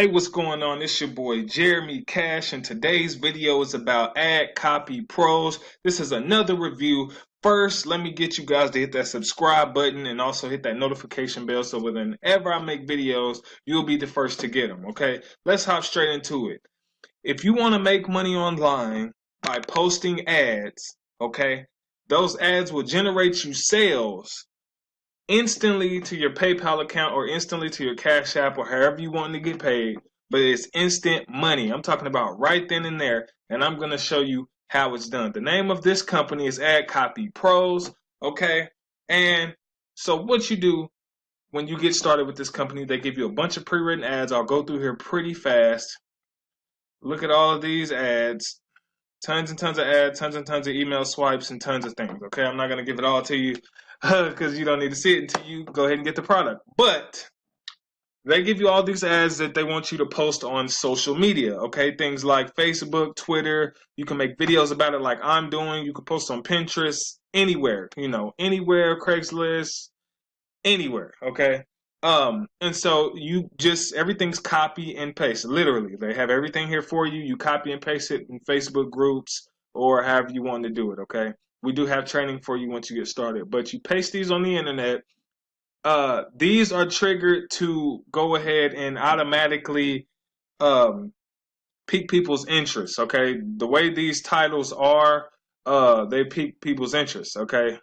Hey, what's going on? It's your boy Jeremy Cash, and today's video is about Ad Copy Pros. This is another review. First, let me get you guys to hit that subscribe button and also hit that notification bell so whenever I make videos, you'll be the first to get them, okay? Let's hop straight into it. If you want to make money online by posting ads, okay, those ads will generate you sales instantly to your PayPal account or instantly to your Cash App or however you want to get paid, but it's instant money. I'm talking about right then and there, and I'm going to show you how it's done. The name of this company is Ad Copy Pros, okay? And so what you do when you get started with this company, they give you a bunch of pre-written ads. I'll go through here pretty fast. Look at all of these ads. Tons and tons of ads, tons and tons of email swipes, and tons of things. Okay, I'm not going to give it all to you because you don't need to see it until you go ahead and get the product. But they give you all these ads that they want you to post on social media. Okay, things like Facebook, Twitter. You can make videos about it like I'm doing. You can post on Pinterest, anywhere, anywhere, Craigslist, anywhere. Okay. And so you just everything's copy and paste. Literally, they have everything here for you. You copy and paste it in Facebook groups or however you want to do it. Okay. We do have training for you once you get started, but you paste these on the internet. These are triggered to go ahead and automatically pique people's interest. Okay. The way these titles are, they pique people's interest. Okay.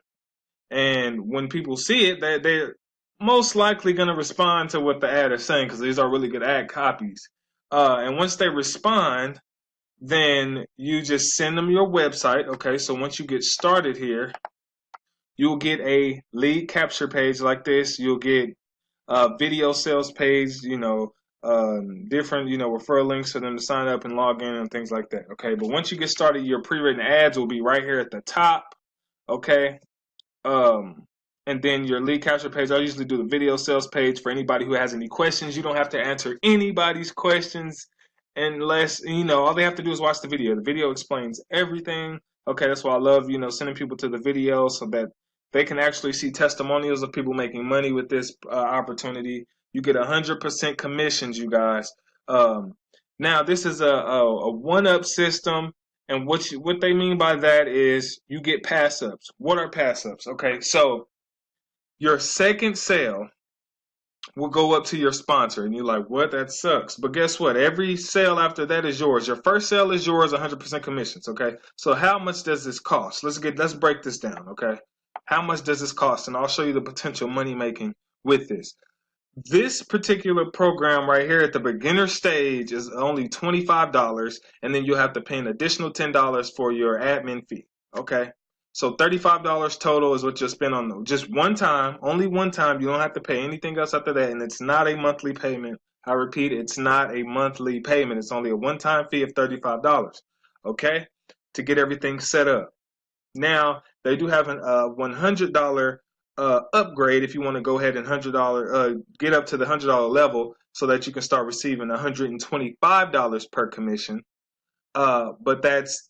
And when people see it, they're most likely going to respond to what the ad is saying because these are really good ad copies. And once they respond, then you just send them your website. Okay, so once you get started here, you'll get a lead capture page like this. You'll get a video sales page, different, referral links for them to sign up and log in and things like that. Okay, but once you get started, your pre-written ads will be right here at the top. Okay. And then your lead capture page, I usually do the video sales page for anybody who has any questions. You don't have to answer anybody's questions unless, all they have to do is watch the video. The video explains everything. Okay, that's why I love, sending people to the video so that they can actually see testimonials of people making money with this opportunity. You get 100% commissions, you guys. Now, this is a one-up system. And what they mean by that is you get pass ups. What are pass ups? Okay, so your second sale will go up to your sponsor, and you're like, "What? That sucks." But guess what? Every sale after that is yours. Your first sale is yours, 100% commissions. Okay, so how much does this cost? Let's break this down. Okay, how much does this cost? And I'll show you the potential money making with this. This particular program right here at the beginner stage is only $25, and then you'll have to pay an additional $10 for your admin fee. Okay, so $35 total is what you'll spend on just one time, only one time. You don't have to pay anything else after that, and it's not a monthly payment. I repeat, it's not a monthly payment. It's only a one-time fee of $35. Okay, to get everything set up. Now they do have a $100 upgrade if you want to go ahead and get up to the $100 level so that you can start receiving $125 per commission. But that's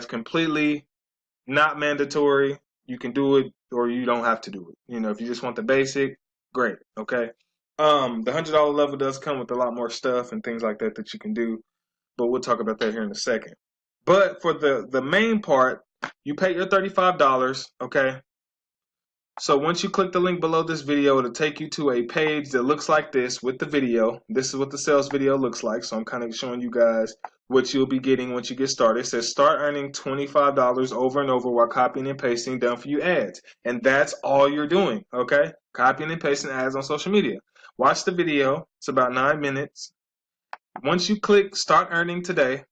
completely not mandatory. You can do it or you don't have to do it. If you just want the basic, great. Okay. The $100 level does come with a lot more stuff and things like that you can do, but we'll talk about that here in a second. But for the main part, you pay your $35, okay? So once you click the link below this video, it'll take you to a page that looks like this with the video. This is what the sales video looks like. So I'm kind of showing you guys what you'll be getting once you get started. It says start earning $25 over and over while copying and pasting done for you ads. And that's all you're doing, okay? Copying and pasting ads on social media. Watch the video. It's about 9 minutes. Once you click start earning today,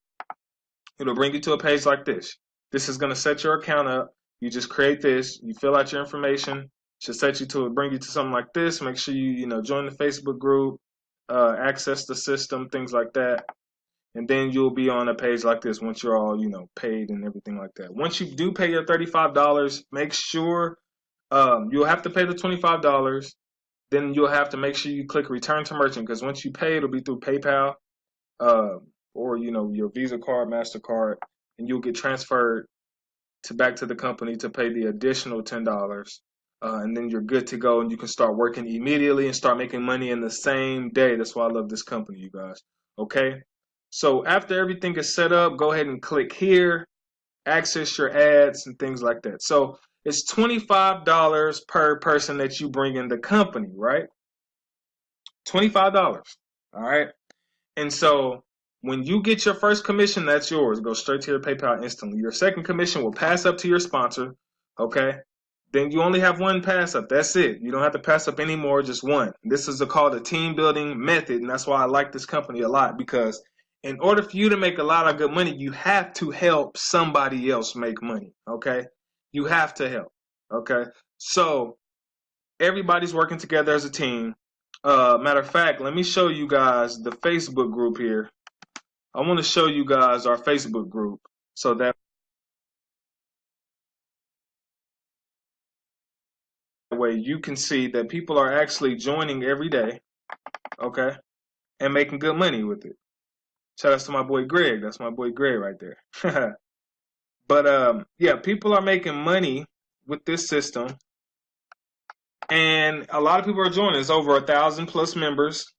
it'll bring you to a page like this. This is going to set your account up. You just create this. You fill out your information. Should bring you to something like this. Make sure you join the Facebook group, access the system, things like that. And then you'll be on a page like this once you're all paid and everything like that. Once you do pay your $35, make sure you'll have to pay the $25. Then you'll have to make sure you click return to merchant because once you pay, it'll be through PayPal. Or your Visa card, MasterCard, and you'll get transferred back to the company to pay the additional $10, and then you're good to go, and you can start working immediately and start making money in the same day. That's why I love this company, you guys. Okay. So after everything is set up, go ahead and click here, access your ads and things like that. So it's $25 per person that you bring in the company, right? $25. All right. And so when you get your first commission, that's yours. Go straight to your PayPal instantly. Your second commission will pass up to your sponsor. Okay. Then you only have one pass up. That's it. You don't have to pass up any more, just one. This is called a team building method. And that's why I like this company a lot, because in order for you to make a lot of good money, you have to help somebody else make money. Okay. You have to help. Okay. So everybody's working together as a team. Matter of fact, let me show you guys the Facebook group here. I want to show you guys our Facebook group so that way you can see that people are actually joining every day, okay, and making good money with it. Shout out to my boy Greg. That's my boy Greg right there. But yeah, people are making money with this system, and a lot of people are joining. It's over 1,000 plus members.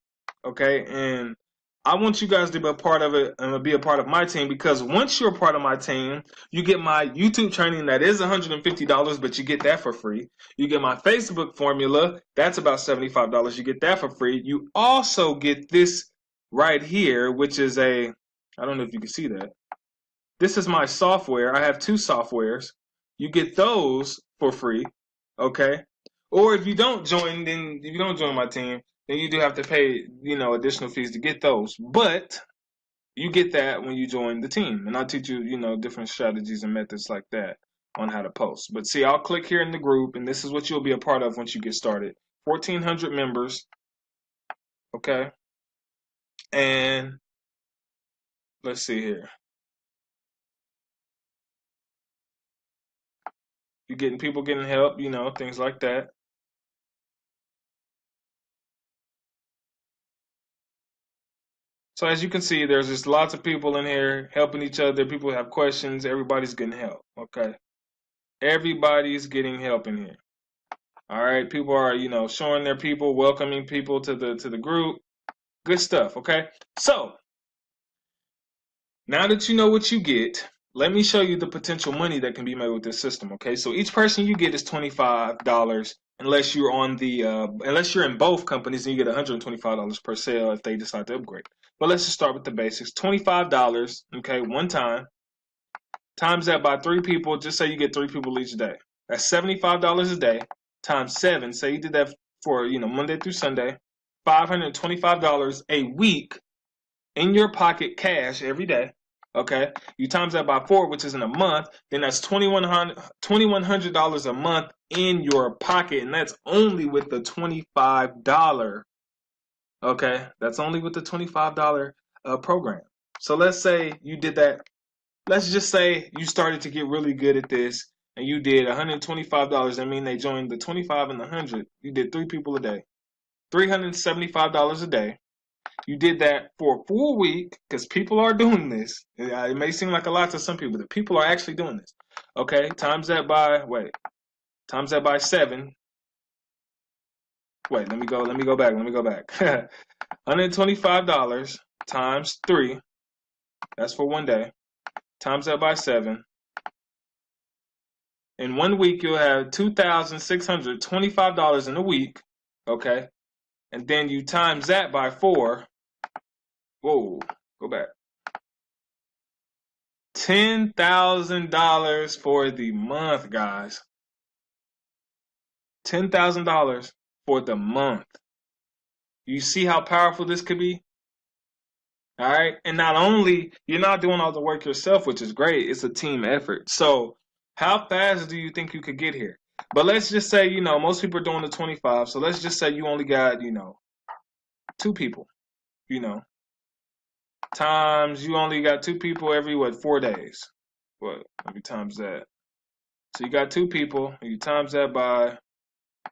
Okay, and I want you guys to be a part of it and be a part of my team, because once you're a part of my team, you get my YouTube training that is $150, but you get that for free. You get my Facebook formula, that's about $75. You get that for free. You also get this right here, which is I don't know if you can see that. This is my software. I have two softwares. You get those for free, okay? Or if you don't join, then if you don't join my team, then you do have to pay, additional fees to get those. But you get that when you join the team, and I'll teach you, different strategies and methods like that on how to post. But see, I'll click here in the group, and this is what you'll be a part of once you get started. 1,400 members, okay? And let's see here. You're getting people getting help, things like that. So as you can see, there's just lots of people in here helping each other. People have questions. Everybody's getting help. Okay. Everybody's getting help in here. All right. People are, showing their people, welcoming people to the group. Good stuff. Okay. So now that you know what you get, let me show you the potential money that can be made with this system. Okay. So each person you get is $25. Unless you're unless you're in both companies, and you get $125 per sale if they decide to upgrade. But let's just start with the basics. $25, okay, one time. Times that by 3 people, just say you get 3 people each day. That's $75 a day times 7. Say you did that for, Monday through Sunday. $525 a week in your pocket cash every day. Okay, you times that by 4, which is in a month, then that's $2,100 a month in your pocket, and that's only with the $25. Okay, that's only with the $25 program. So let's say you did that. Let's just say you started to get really good at this, and you did $125. I mean, they joined the 25 and the 100. You did 3 people a day, $375 a day. You did that for a full week, because people are doing this. It may seem like a lot to some people, but people are actually doing this. Okay, times that by 7. Wait, let me go back. $125 times 3. That's for one day. Times that by 7. In 1 week, you'll have $2,625 in a week. Okay, and then you times that by 4. Whoa, go back. $10,000 for the month, guys. $10,000 for the month. You see how powerful this could be? All right. And not only, you're not doing all the work yourself, which is great, it's a team effort. So how fast do you think you could get here? But let's just say, most people are doing the 25. So let's just say you only got, 2 people, times you only got 2 people every, 4 days. What? Let me times that. So you got 2 people, and you times that by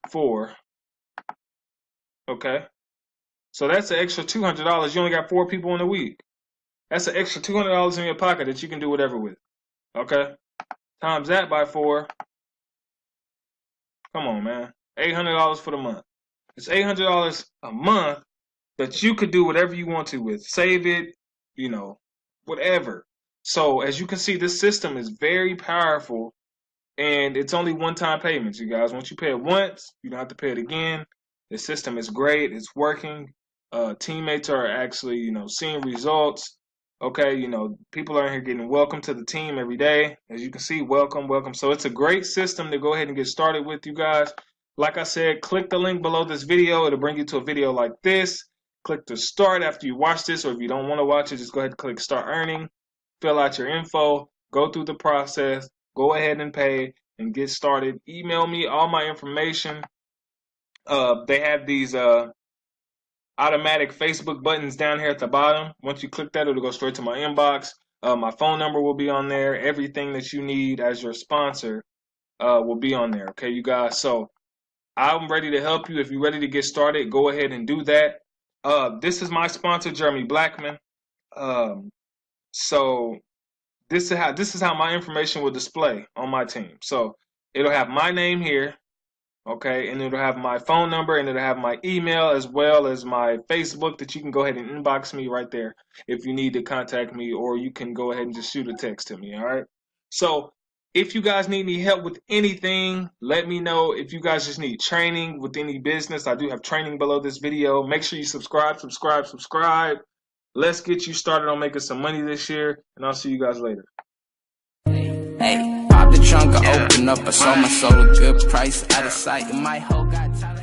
4. Okay. So that's an extra $200. You only got 4 people in a week. That's an extra $200 in your pocket that you can do whatever with. Okay. Times that by 4. Come on, man. $800 for the month. It's $800 a month that you could do whatever you want to with. Save it, you know, whatever. So as you can see, this system is very powerful, and it's only one-time payments, you guys. Once you pay it once, you don't have to pay it again. The system is great. It's working. Teammates are actually, seeing results. Okay, people are in here getting welcome to the team every day. As you can see, welcome, welcome. So it's a great system to go ahead and get started with, you guys. Like I said, click the link below this video. It'll bring you to a video like this. Click to start after you watch this, or if you don't want to watch it, just go ahead and click start earning. Fill out your info. Go through the process. Go ahead and pay and get started. Email me all my information. They have these automatic Facebook buttons down here at the bottom. Once you click that, it'll go straight to my inbox. My phone number will be on there. Everything that you need as your sponsor will be on there. Okay, you guys. So I'm ready to help you. If you're ready to get started, go ahead and do that. This is my sponsor, Jeremy Blackman. So this is how my information will display on my team. So it'll have my name here. Okay, and it'll have my phone number, and it'll have my email, as well as my Facebook, that you can go ahead and inbox me right there if you need to contact me, or you can go ahead and just shoot a text to me. All right. So if you guys need any help with anything, let me know. If you guys just need training with any business, I do have training below this video. Make sure you subscribe. Let's get you started on making some money this year, and I'll see you guys later. Hey, pop the trunk, I open up, I sold my soul a good price, out of sight, my whole got time.